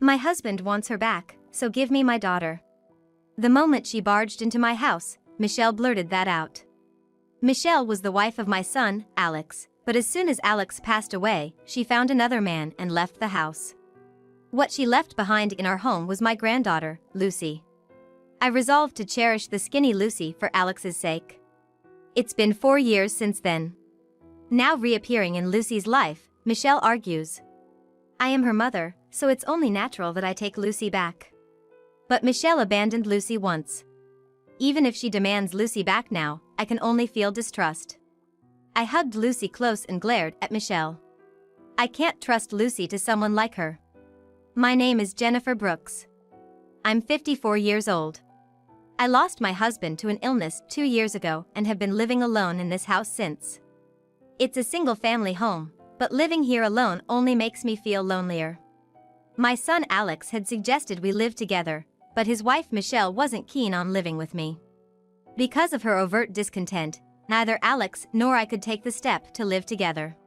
My husband wants her back, so give me my daughter. The moment she barged into my house, Michelle blurted that out. Michelle was the wife of my son, Alex, but as soon as Alex passed away, she found another man and left the house. What she left behind in our home was my granddaughter, Lucy. I resolved to cherish the skinny Lucy for Alex's sake. It's been 4 years since then. Now reappearing in Lucy's life, Michelle argues. I am her mother, so it's only natural that I take Lucy back. But Michelle abandoned Lucy once. Even if she demands Lucy back now, I can only feel distrust. I hugged Lucy close and glared at Michelle. I can't trust Lucy to someone like her. My name is Jennifer Brooks. I'm 54 years old. I lost my husband to an illness 2 years ago and have been living alone in this house since. It's a single-family home, but living here alone only makes me feel lonelier. My son Alex had suggested we live together, but his wife Michelle wasn't keen on living with me. Because of her overt discontent, neither Alex nor I could take the step to live together.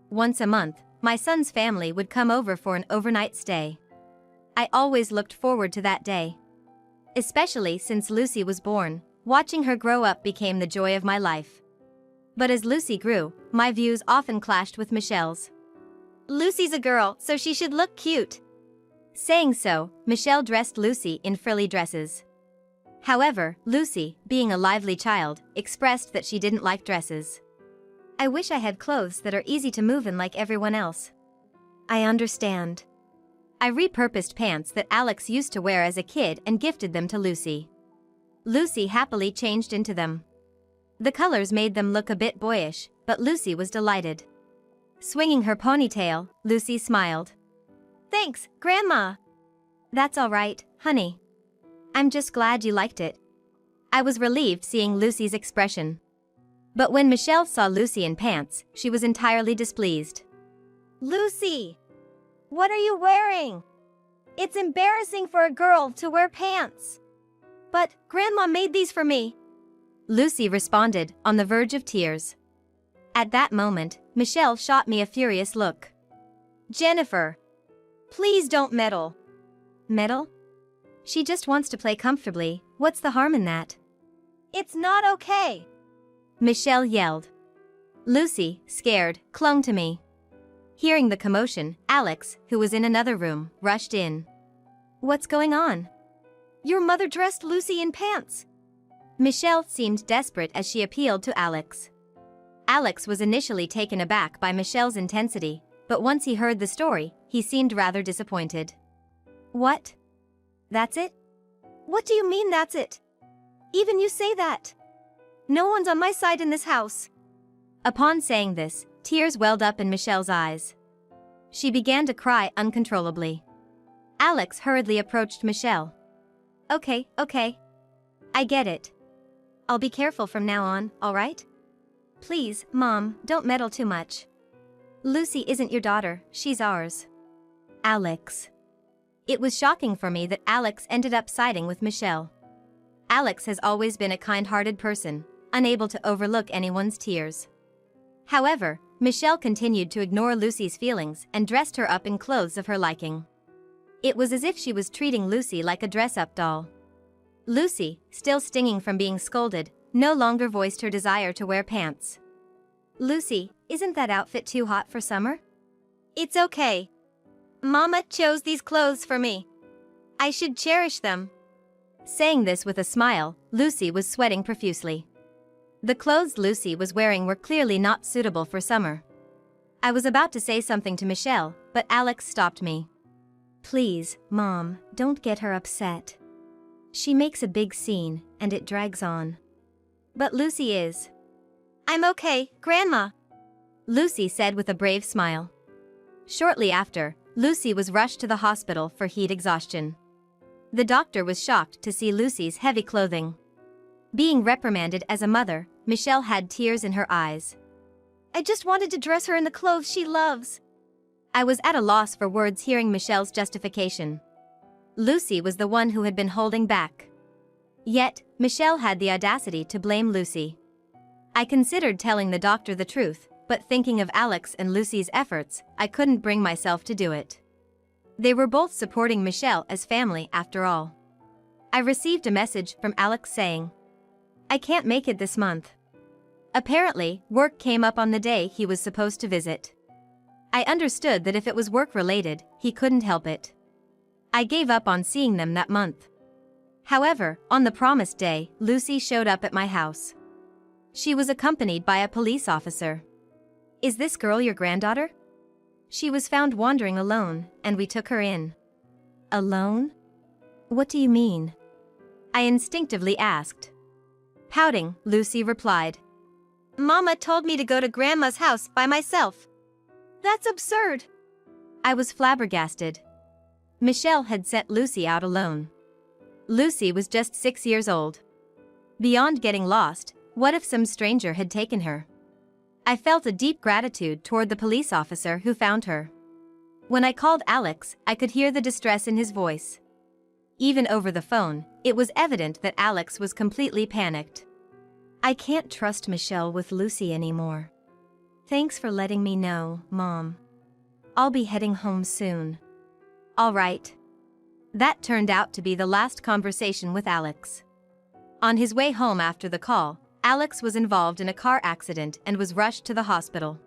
Once a month, my son's family would come over for an overnight stay. I always looked forward to that day. Especially since Lucy was born, watching her grow up became the joy of my life. But as Lucy grew, my views often clashed with Michelle's. Lucy's a girl, so she should look cute. Saying so, Michelle dressed Lucy in frilly dresses. However, Lucy, being a lively child, expressed that she didn't like dresses. I wish I had clothes that are easy to move in like everyone else. I understand. I repurposed pants that Alex used to wear as a kid and gifted them to Lucy. Lucy happily changed into them. The colors made them look a bit boyish, but Lucy was delighted. Swinging her ponytail, Lucy smiled. Thanks, Grandma. That's all right, honey. I'm just glad you liked it. I was relieved seeing Lucy's expression. But when Michelle saw Lucy in pants, she was entirely displeased. Lucy! What are you wearing? It's embarrassing for a girl to wear pants. But Grandma made these for me. Lucy responded, on the verge of tears. At that moment, Michelle shot me a furious look. Jennifer! Please don't meddle. Meddle? She just wants to play comfortably, what's the harm in that? It's not okay! Michelle yelled. Lucy, scared, clung to me. Hearing the commotion, Alex, who was in another room, rushed in. What's going on? Your mother dressed Lucy in pants. Michelle seemed desperate as she appealed to Alex. Alex was initially taken aback by Michelle's intensity, but once he heard the story, he seemed rather disappointed. What? That's it? What do you mean that's it? Even you say that. No one's on my side in this house. Upon saying this, tears welled up in Michelle's eyes. She began to cry uncontrollably. Alex hurriedly approached Michelle. Okay. I get it. I'll be careful from now on, all right? Please, Mom, don't meddle too much. Lucy isn't your daughter, she's ours. Alex. It was shocking for me that Alex ended up siding with Michelle. Alex has always been a kind-hearted person, unable to overlook anyone's tears. However, Michelle continued to ignore Lucy's feelings and dressed her up in clothes of her liking. It was as if she was treating Lucy like a dress-up doll. Lucy, still stinging from being scolded, no longer voiced her desire to wear pants. Lucy, isn't that outfit too hot for summer? It's okay. Mama chose these clothes for me. I should cherish them. Saying this with a smile, Lucy was sweating profusely. The clothes Lucy was wearing were clearly not suitable for summer. I was about to say something to Michelle, but Alex stopped me. Please, Mom, don't get her upset. She makes a big scene, and it drags on. But Lucy is. I'm okay, Grandma. Lucy said with a brave smile. Shortly after, Lucy was rushed to the hospital for heat exhaustion. The doctor was shocked to see Lucy's heavy clothing. Being reprimanded as a mother, Michelle had tears in her eyes. I just wanted to dress her in the clothes she loves. I was at a loss for words hearing Michelle's justification. Lucy was the one who had been holding back. Yet, Michelle had the audacity to blame Lucy. I considered telling the doctor the truth, but thinking of Alex and Lucy's efforts, I couldn't bring myself to do it. They were both supporting Michelle as family after all. I received a message from Alex saying, "I can't make it this month." Apparently, work came up on the day he was supposed to visit. I understood that if it was work-related, he couldn't help it. I gave up on seeing them that month. However, on the promised day, Lucy showed up at my house. She was accompanied by a police officer. "Is this girl your granddaughter?" She was found wandering alone, and we took her in. "Alone? What do you mean?" I instinctively asked. Pouting, Lucy replied, "Mama told me to go to Grandma's house by myself." "That's absurd." I was flabbergasted. Michelle had sent Lucy out alone. Lucy was just 6 years old. Beyond getting lost, what if some stranger had taken her? I felt a deep gratitude toward the police officer who found her. When I called Alex, I could hear the distress in his voice. Even over the phone, it was evident that Alex was completely panicked. "I can't trust Michelle with Lucy anymore. Thanks for letting me know, Mom. I'll be heading home soon." "All right." That turned out to be the last conversation with Alex. On his way home after the call, Alex was involved in a car accident and was rushed to the hospital.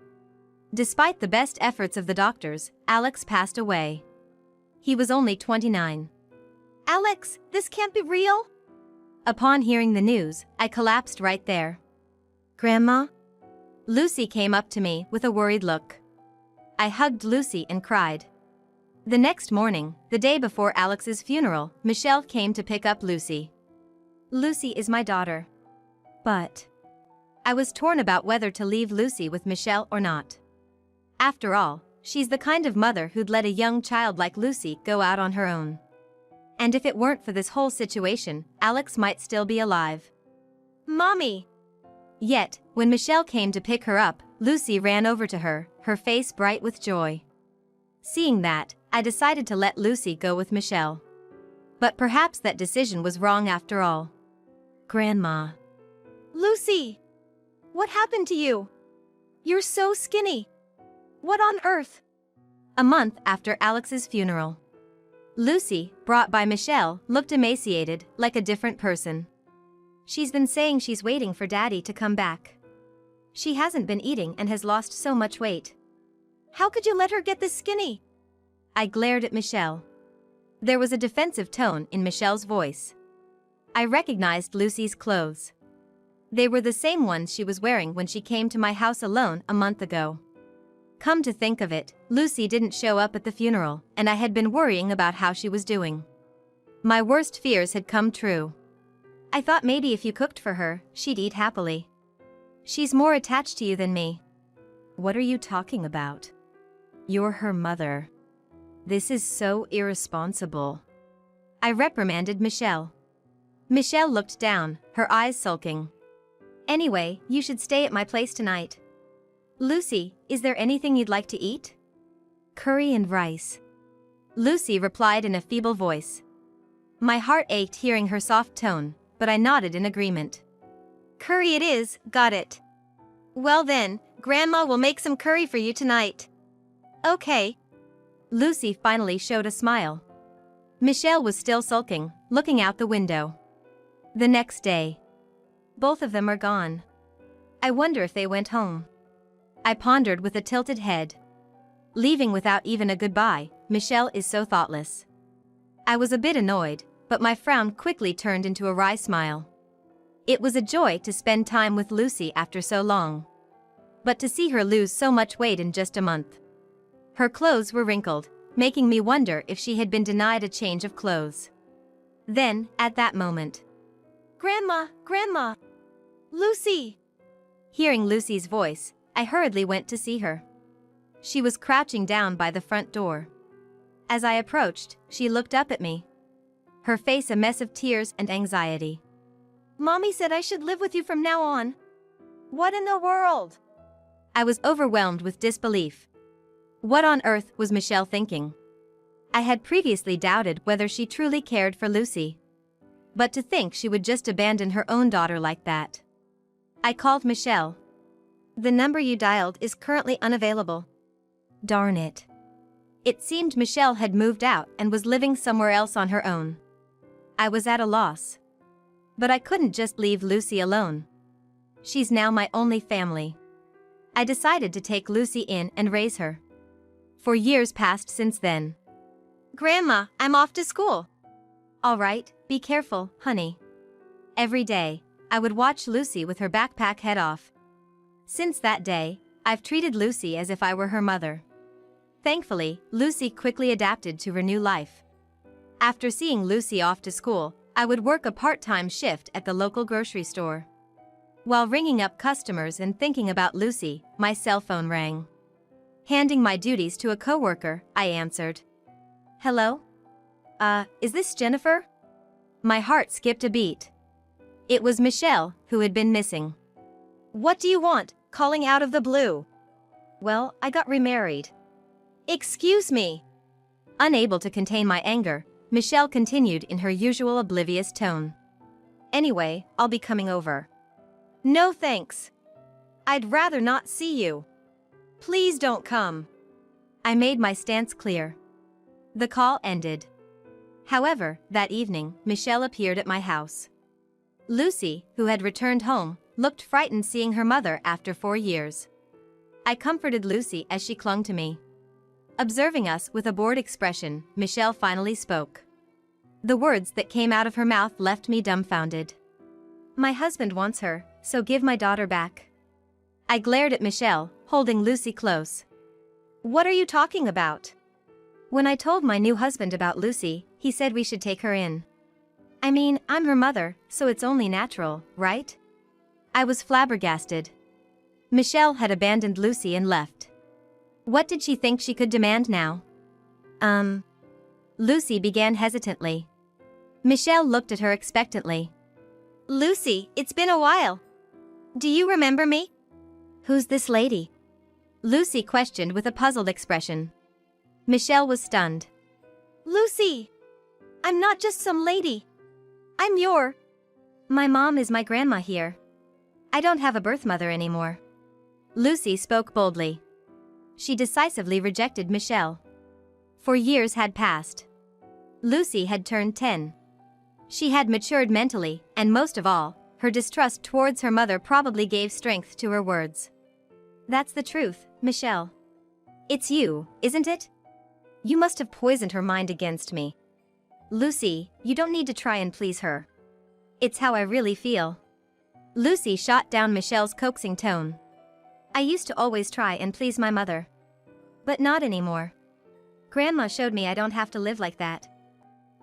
Despite the best efforts of the doctors, Alex passed away. He was only 29. "Alex, this can't be real?" Upon hearing the news, I collapsed right there. "Grandma?" Lucy came up to me with a worried look. I hugged Lucy and cried. The next morning, the day before Alex's funeral, Michelle came to pick up Lucy. "Lucy is my daughter." But I was torn about whether to leave Lucy with Michelle or not. After all, she's the kind of mother who'd let a young child like Lucy go out on her own. And if it weren't for this whole situation, Alex might still be alive. "Mommy!" Yet, when Michelle came to pick her up, Lucy ran over to her, her face bright with joy. Seeing that, I decided to let Lucy go with Michelle. But perhaps that decision was wrong after all. "Grandma." "Lucy! What happened to you? You're so skinny. What on earth?" A month after Alex's funeral, Lucy, brought by Michelle, looked emaciated, like a different person. "She's been saying she's waiting for Daddy to come back. She hasn't been eating and has lost so much weight." "How could you let her get this skinny?" I glared at Michelle. There was a defensive tone in Michelle's voice. I recognized Lucy's clothes. They were the same ones she was wearing when she came to my house alone a month ago. Come to think of it, Lucy didn't show up at the funeral, and I had been worrying about how she was doing. My worst fears had come true. I thought maybe if you cooked for her, she'd eat happily. "She's more attached to you than me." "What are you talking about? You're her mother. This is so irresponsible." I reprimanded Michelle. Michelle looked down, her eyes sulking. "Anyway, you should stay at my place tonight." "Lucy, is there anything you'd like to eat?" "Curry and rice." Lucy replied in a feeble voice. My heart ached hearing her soft tone, but I nodded in agreement. "Curry it is, got it. Well then, Grandma will make some curry for you tonight." "Okay." Lucy finally showed a smile. Michelle was still sulking, looking out the window. The next day. Both of them are gone. I wonder if they went home. I pondered with a tilted head. Leaving without even a goodbye, Michelle is so thoughtless. I was a bit annoyed, but my frown quickly turned into a wry smile. It was a joy to spend time with Lucy after so long. But to see her lose so much weight in just a month. Her clothes were wrinkled, making me wonder if she had been denied a change of clothes. Then, at that moment, "Grandma, Grandma! Lucy!" Hearing Lucy's voice, I hurriedly went to see her. She was crouching down by the front door. As I approached, she looked up at me. Her face a mess of tears and anxiety. "Mommy said I should live with you from now on." "What in the world?" I was overwhelmed with disbelief. What on earth was Michelle thinking? I had previously doubted whether she truly cared for Lucy. But to think she would just abandon her own daughter like that. I called Michelle. "The number you dialed is currently unavailable." "Darn it. It seemed Michelle had moved out and was living somewhere else on her own. I was at a loss. But I couldn't just leave Lucy alone. She's now my only family. I decided to take Lucy in and raise her. 4 years passed since then. Grandma, I'm off to school. All right, be careful, honey. Every day, I would watch Lucy with her backpack head off. Since that day, I've treated Lucy as if I were her mother. Thankfully, Lucy quickly adapted to her new life. After seeing Lucy off to school, I would work a part-time shift at the local grocery store. While ringing up customers and thinking about Lucy, my cell phone rang. Handing my duties to a coworker, I answered. Hello? Is this Jennifer? My heart skipped a beat. It was Michelle, who had been missing. What do you want, calling out of the blue? Well, I got remarried. Excuse me. Unable to contain my anger, Michelle continued in her usual oblivious tone. Anyway, I'll be coming over. No thanks. I'd rather not see you. Please don't come. I made my stance clear. The call ended. However, that evening, Michelle appeared at my house. Lucy, who had returned home, looked frightened seeing her mother after 4 years. I comforted Lucy as she clung to me. Observing us with a bored expression, Michelle finally spoke. The words that came out of her mouth left me dumbfounded. My husband wants her, so give my daughter back. I glared at Michelle, holding Lucy close. What are you talking about? When I told my new husband about Lucy, he said we should take her in. I mean, I'm her mother, so it's only natural, right? I was flabbergasted. Michelle had abandoned Lucy and left. What did she think she could demand now? Lucy began hesitantly. Michelle looked at her expectantly. Lucy, it's been a while. Do you remember me? Who's this lady? Lucy questioned with a puzzled expression. Michelle was stunned. Lucy! I'm not just some lady. I'm your... My mom is my grandma here. I don't have a birth mother anymore. Lucy spoke boldly. She decisively rejected Michelle. 4 years had passed. Lucy had turned 10. She had matured mentally, and most of all, her distrust towards her mother probably gave strength to her words. That's the truth, Michelle. It's you, isn't it? You must have poisoned her mind against me. Lucy, you don't need to try and please her. It's how I really feel. Lucy shot down Michelle's coaxing tone. I used to always try and please my mother. But not anymore. Grandma showed me I don't have to live like that.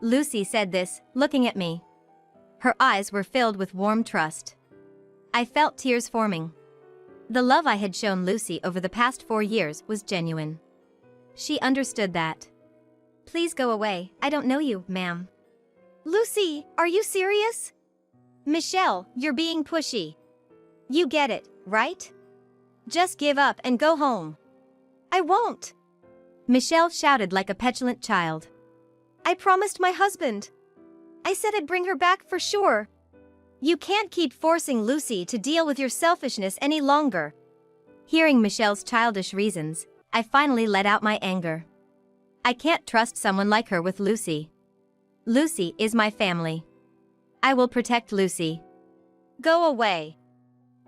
Lucy said this, looking at me. Her eyes were filled with warm trust. I felt tears forming. The love I had shown Lucy over the past 4 years was genuine. She understood that. Please go away, I don't know you, ma'am. Lucy, are you serious? Michelle, you're being pushy. You get it, right? Just give up and go home. I won't. Michelle shouted like a petulant child. I promised my husband. I said I'd bring her back for sure. You can't keep forcing Lucy to deal with your selfishness any longer. Hearing Michelle's childish reasons, I finally let out my anger. I can't trust someone like her with Lucy. Lucy is my family. I will protect Lucy. Go away.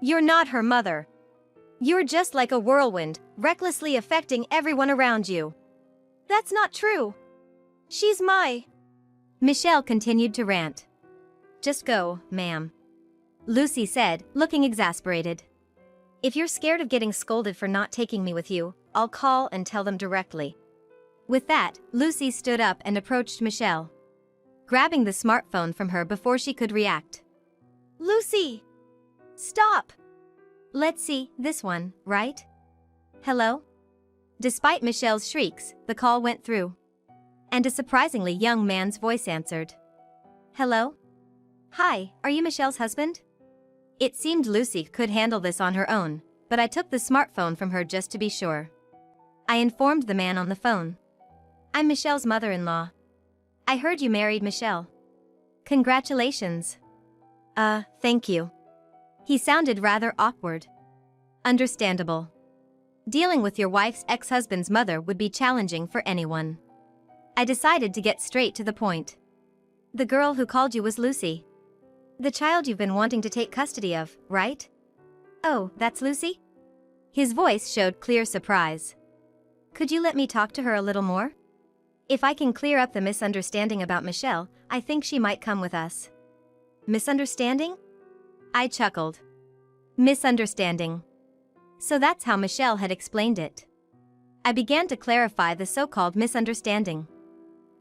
You're not her mother. You're just like a whirlwind, recklessly affecting everyone around you. That's not true. She's my... Michelle continued to rant. Just go, ma'am. Lucy said, looking exasperated. If you're scared of getting scolded for not taking me with you, I'll call and tell them directly. With that, Lucy stood up and approached Michelle, grabbing the smartphone from her before she could react. Lucy! Stop! Let's see, this one, right? Hello? Despite Michelle's shrieks, the call went through. And a surprisingly young man's voice answered. Hello? Hi, are you Michelle's husband? It seemed Lucy could handle this on her own, but I took the smartphone from her just to be sure. I informed the man on the phone. I'm Michelle's mother-in-law. I heard you married Michelle. Congratulations. Thank you. He sounded rather awkward. Understandable. Dealing with your wife's ex-husband's mother would be challenging for anyone. I decided to get straight to the point. The girl who called you was Lucy. The child you've been wanting to take custody of, right? Oh, that's Lucy? His voice showed clear surprise. Could you let me talk to her a little more? If I can clear up the misunderstanding about Michelle, I think she might come with us. Misunderstanding? I chuckled. Misunderstanding. So that's how Michelle had explained it. I began to clarify the so-called misunderstanding.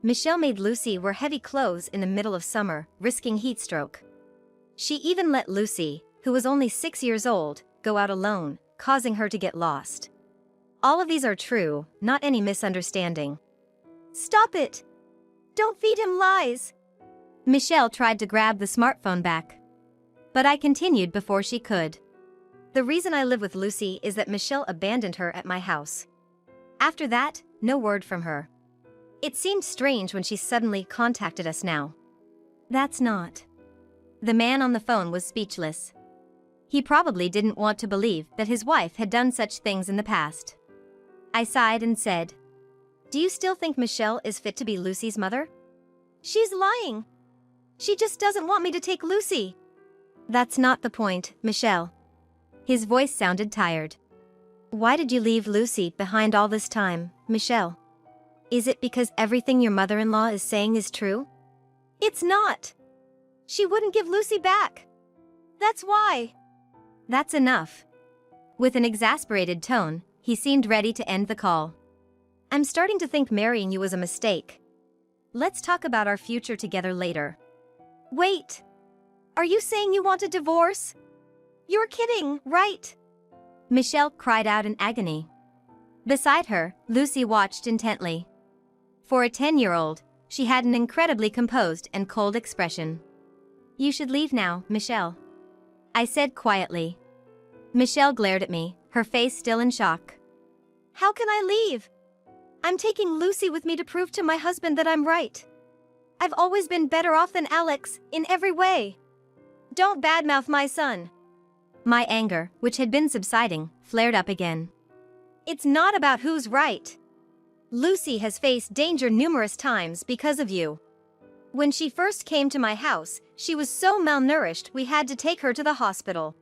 Michelle made Lucy wear heavy clothes in the middle of summer, risking heat stroke. She even let Lucy, who was only 6 years old, go out alone, causing her to get lost. All of these are true, not any misunderstanding. Stop it! Don't feed him lies! Michelle tried to grab the smartphone back. But I continued before she could. The reason I live with Lucy is that Michelle abandoned her at my house. After that, no word from her. It seemed strange when she suddenly contacted us now. That's not. The man on the phone was speechless. He probably didn't want to believe that his wife had done such things in the past. I sighed and said, "Do you still think Michelle is fit to be Lucy's mother?" "She's lying. She just doesn't want me to take Lucy." "That's not the point, Michelle." His voice sounded tired. "Why did you leave Lucy behind all this time, Michelle? Is it because everything your mother-in-law is saying is true?" "It's not. She wouldn't give Lucy back. That's why." "That's enough." With an exasperated tone, he seemed ready to end the call. "I'm starting to think marrying you was a mistake. Let's talk about our future together later." "Wait. Are you saying you want a divorce? You're kidding, right?" Michelle cried out in agony. Beside her, Lucy watched intently. For a 10-year-old, she had an incredibly composed and cold expression. "You should leave now, Michelle," I said quietly. Michelle glared at me, her face still in shock. "How can I leave? I'm taking Lucy with me to prove to my husband that I'm right. I've always been better off than Alex, in every way. Don't badmouth my son." My anger, which had been subsiding, flared up again. "It's not about who's right. Lucy has faced danger numerous times because of you. When she first came to my house, she was so malnourished we had to take her to the hospital.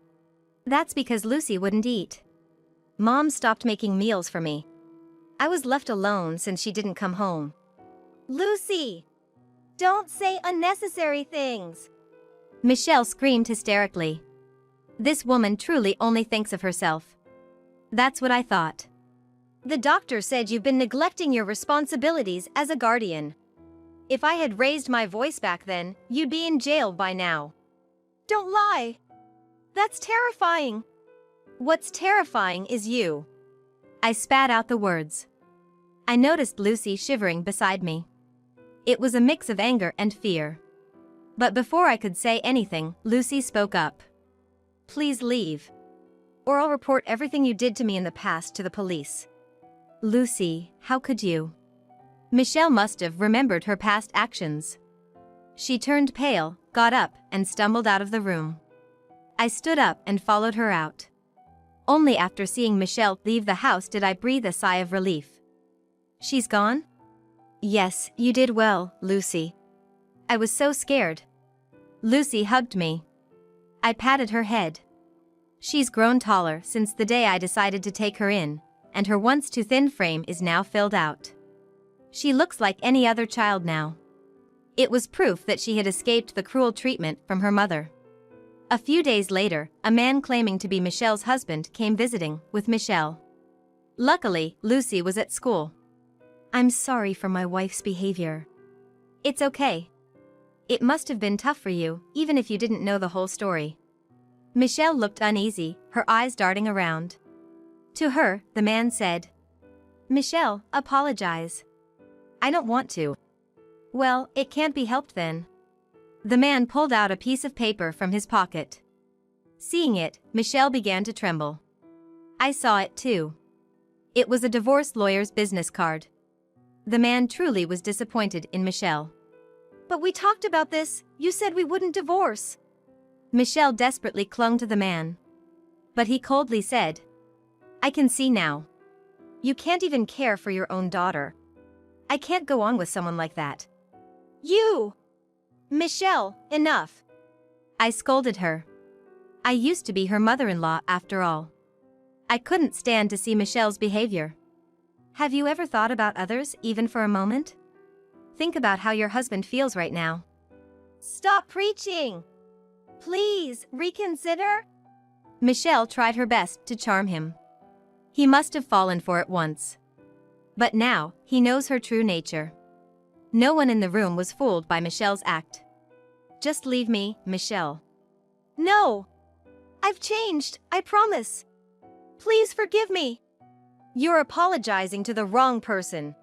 That's because Lucy wouldn't eat. Mom stopped making meals for me. I was left alone since she didn't come home." "Lucy! Don't say unnecessary things!" Michelle screamed hysterically. This woman truly only thinks of herself. That's what I thought. "The doctor said you've been neglecting your responsibilities as a guardian. If I had raised my voice back then, you'd be in jail by now." "Don't lie. That's terrifying." "What's terrifying is you." I spat out the words. I noticed Lucy shivering beside me. It was a mix of anger and fear. But before I could say anything, Lucy spoke up. "Please leave. Or I'll report everything you did to me in the past to the police." "Lucy, how could you?" Michelle must have remembered her past actions. She turned pale, got up, and stumbled out of the room. I stood up and followed her out. Only after seeing Michelle leave the house did I breathe a sigh of relief. "She's gone?" "Yes, you did well, Lucy." I was so scared. Lucy hugged me. I patted her head. She's grown taller since the day I decided to take her in, and her once too thin frame is now filled out. She looks like any other child now. It was proof that she had escaped the cruel treatment from her mother. A few days later, a man claiming to be Michelle's husband came visiting with Michelle. Luckily, Lucy was at school. "I'm sorry for my wife's behavior." "It's okay. It must have been tough for you, even if you didn't know the whole story." Michelle looked uneasy, her eyes darting around. To her, the man said, "Michelle, apologize." "I don't want to." "Well, it can't be helped then." The man pulled out a piece of paper from his pocket. Seeing it, Michelle began to tremble. I saw it too. It was a divorce lawyer's business card. The man truly was disappointed in Michelle. "But we talked about this, you said we wouldn't divorce." Michelle desperately clung to the man. But he coldly said, I can see now. You can't even care for your own daughter. I can't go on with someone like that. You! Michelle, enough! I scolded her. I used to be her mother-in-law after all. I couldn't stand to see Michelle's behavior. Have you ever thought about others, even for a moment? Think about how your husband feels right now. Stop preaching! Please, reconsider? Michelle tried her best to charm him. He must have fallen for it once. But now, he knows her true nature. No one in the room was fooled by Michelle's act. Just leave me, Michelle. No! I've changed, I promise. Please forgive me. You're apologizing to the wrong person,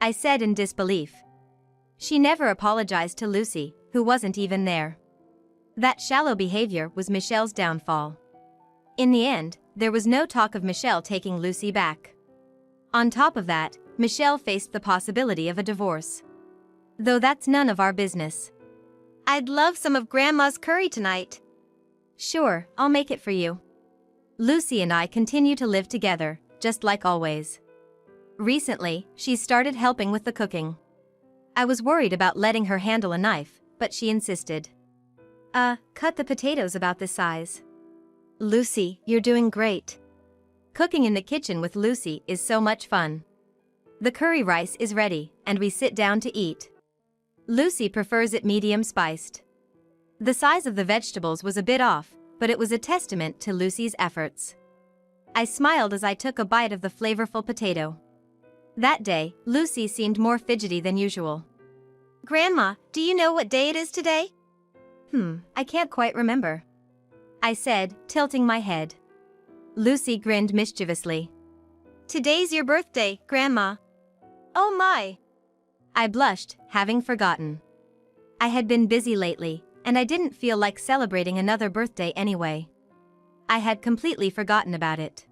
I said in disbelief. She never apologized to Lucy, who wasn't even there. That shallow behavior was Michelle's downfall. In the end, there was no talk of Michelle taking Lucy back. On top of that, Michelle faced the possibility of a divorce. Though that's none of our business. I'd love some of Grandma's curry tonight. Sure, I'll make it for you. Lucy and I continue to live together, just like always. Recently, she started helping with the cooking. I was worried about letting her handle a knife, but she insisted. Cut the potatoes about this size. Lucy, you're doing great. Cooking in the kitchen with Lucy is so much fun. The curry rice is ready, and we sit down to eat. Lucy prefers it medium spiced. The size of the vegetables was a bit off, but it was a testament to Lucy's efforts. I smiled as I took a bite of the flavorful potato. That day, Lucy seemed more fidgety than usual. Grandma, do you know what day it is today? I can't quite remember, I said, tilting my head. Lucy grinned mischievously. Today's your birthday, Grandma. Oh my! I blushed, having forgotten. I had been busy lately, and I didn't feel like celebrating another birthday anyway. I had completely forgotten about it.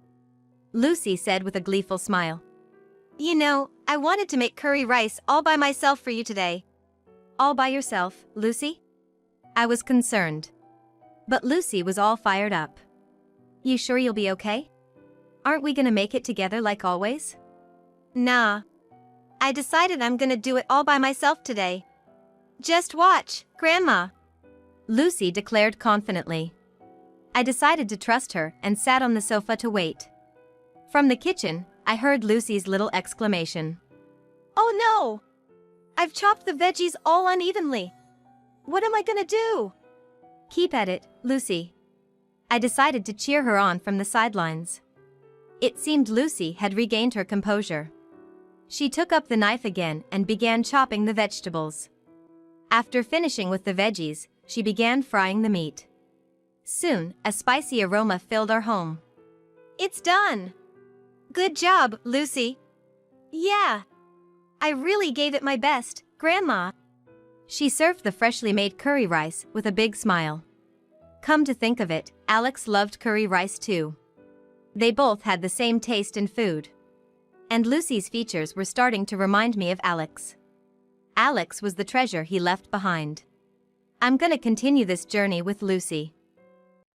Lucy said with a gleeful smile. You know, I wanted to make curry rice all by myself for you today. All by yourself, Lucy? I was concerned. But Lucy was all fired up. You sure you'll be okay? Aren't we gonna make it together like always? Nah. I decided I'm gonna do it all by myself today. Just watch, Grandma. Lucy declared confidently. I decided to trust her and sat on the sofa to wait. From the kitchen, I heard Lucy's little exclamation. Oh no! I've chopped the veggies all unevenly. What am I gonna do? Keep at it, Lucy. I decided to cheer her on from the sidelines. It seemed Lucy had regained her composure. She took up the knife again and began chopping the vegetables. After finishing with the veggies, she began frying the meat. Soon, a spicy aroma filled our home. It's done! Good job, Lucy. Yeah. I really gave it my best, Grandma. She served the freshly made curry rice with a big smile. Come to think of it, Alex loved curry rice too. They both had the same taste in food. And Lucy's features were starting to remind me of Alex. Alex was the treasure he left behind. I'm gonna continue this journey with Lucy.